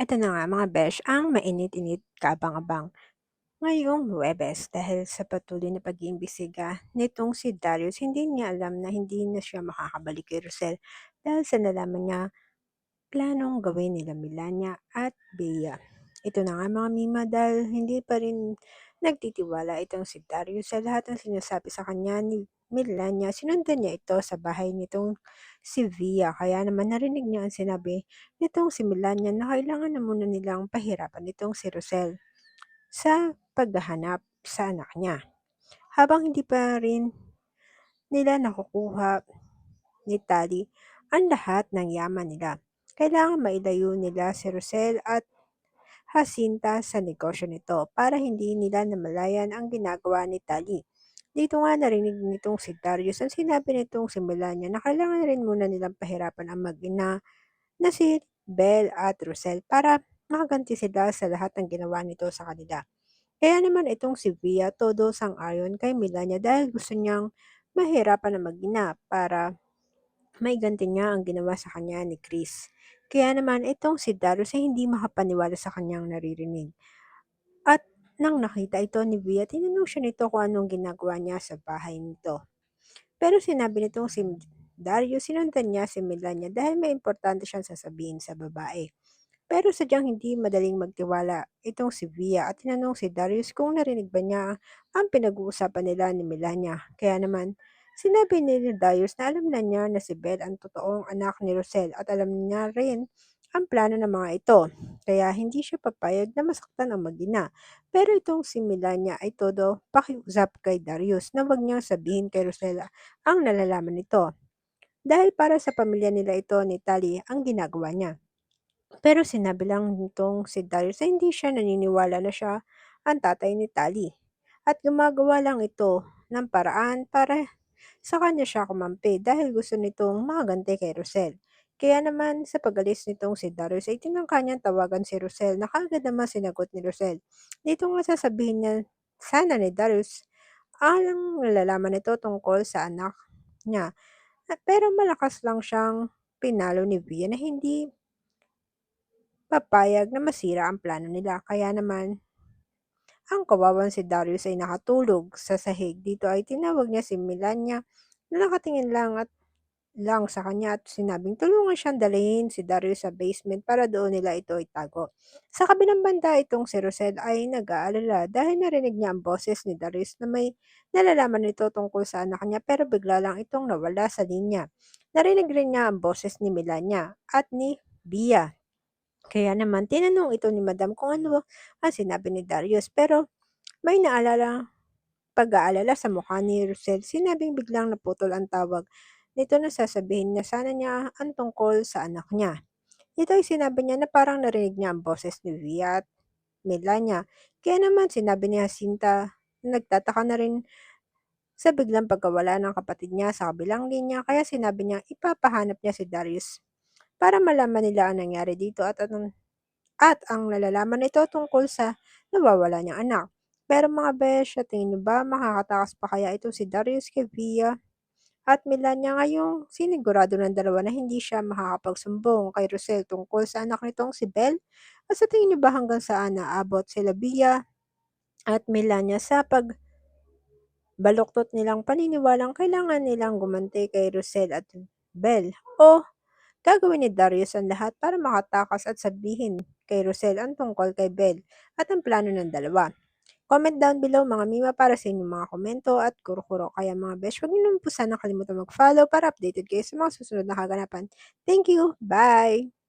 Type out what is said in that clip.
Eto na nga mga besh, ang mainit-init kaabang-abang ngayong Huwebes dahil sa patuloy na pag-iimbestiga nitong si Darius. Hindi niya alam na hindi na siya makakabalik kay Rosel dahil sa nalaman niya planong gawin nila Melania at Bea. Ito na nga mga Mima, dahil hindi pa rin nagtitiwala itong si Darius sa lahat ng sinasabi sa kanya ni Melania. Sinundan niya ito sa bahay nitong si Via, kaya naman narinig niya ang sinabi nitong si Melania na kailangan na muna nilang pahirapan itong si Rosel sa paghahanap sa anak niya. Habang hindi pa rin nila nakukuha ni Tali ang lahat ng yaman nila, kailangan mailayo nila si Rosel at Jacinta sa negosyo nito para hindi nila namalayan ang ginagawa ni Tali. Dito nga narinig nitong si Darius ang sinabi nitong si Melania na kailangan rin muna nilang pahirapan ang mag-ina na si Belle at Rosel para makaganti sila sa lahat ng ginawa nito sa kanila. Kaya naman itong si Via todo sang-ayon kay Melania dahil gusto niyang mahirapan ang mag-ina para maiganti niya ang ginawa sa kanya ni Chris. Kaya naman itong si Darius ay hindi makapaniwala sa kanyang naririnig. At nang nakita ito ni Via, tinanong siya nito kung anong ginagawa niya sa bahay nito. Pero sinabi nitong si Darius, sinundan niya si Melania dahil may importante siyang sasabihin sa babae. Pero sadyang hindi madaling magtiwala itong si Via at tinanong si Darius kung narinig ba niya ang pinag-uusapan nila ni Melania. Kaya naman, sinabi ni Darius na alam na niya na si Belle ang totoong anak ni Rosel at alam niya rin ang plano ng mga ito. Kaya hindi siya papayag na masaktan ang mag-ina. Pero itong si Melania ay todo pakiusap kay Darius na wag niyang sabihin kay Rosella ang nalalaman nito. Dahil para sa pamilya nila ito ni Tali ang ginagawa niya. Pero sinabi lang nitong si Darius na hindi siya naniniwala na siya ang tatay ni Tali. At gumagawa lang ito ng paraan para sa kanya siya kumampi dahil gusto nitong makaganti kay Rosel. Kaya naman sa pagalis nitong si Darius ay tinangka niyang tawagan si Rosel na kaagad naman sinagot ni Rosel. Dito nga sasabihin niya sana ni Darius ang nalalaman nito tungkol sa anak niya. Pero malakas lang siyang pinalo ni Via na hindi papayag na masira ang plano nila. Kaya naman ang kawawang si Darius ay nakatulog sa sahig. Dito ay tinawag niya si Melania na nakatingin lang sa kanya at sinabing tulungan siyang dalhin si Darius sa basement para doon nila ito itago. Sa kabilang banda, itong si Rosel ay nag-aalala dahil narinig niya ang boses ni Darius na may nalalaman nito tungkol sa anak niya, pero bigla lang itong nawala sa linya. Narinig rin niya ang boses ni Melania at ni Bia. Kaya naman tinanong ito ni Madam kung ano ang sinabi ni Darius, pero may pag-aalala sa mukha ni Rosel. Sinabing biglang naputol ang tawag nito na sasabihin niya sana niya ang tungkol sa anak niya. Ito ay sinabi niya na parang narinig niya ang boses ni Via at Melania. Kaya naman sinabi ni Jacinta na nagtataka na rin sa biglang pagkawala ng kapatid niya sa kabilang linya, kaya sinabi niya ipapahanap niya si Darius para malaman nila ang nangyari dito at ang nalalaman nito tungkol sa nawawala niyang anak. Pero mga besh, sa tingin niyo ba makakatakas pa kaya ito si Darius kay Via at Melania ngayong sinigurado ng dalawa na hindi siya makakapagsumbong kay Rosel tungkol sa anak nitong si Belle? At sa tingin niyo ba hanggang saan naabot sila Via at Melania sa pagbaluktot nilang paniniwalang kailangan nilang gumanti kay Rosel at Belle? O gagawin ni Darius ang lahat para makatakas at sabihin kay Rosel ang tungkol kay Belle at ang plano ng dalawa? Comment down below mga Mima para sa inyong mga komento at kuro-kuro. Kaya mga besh, huwag niyo naman po sana kalimutan mag-follow para updated kayo sa mga susunod na kaganapan. Thank you! Bye!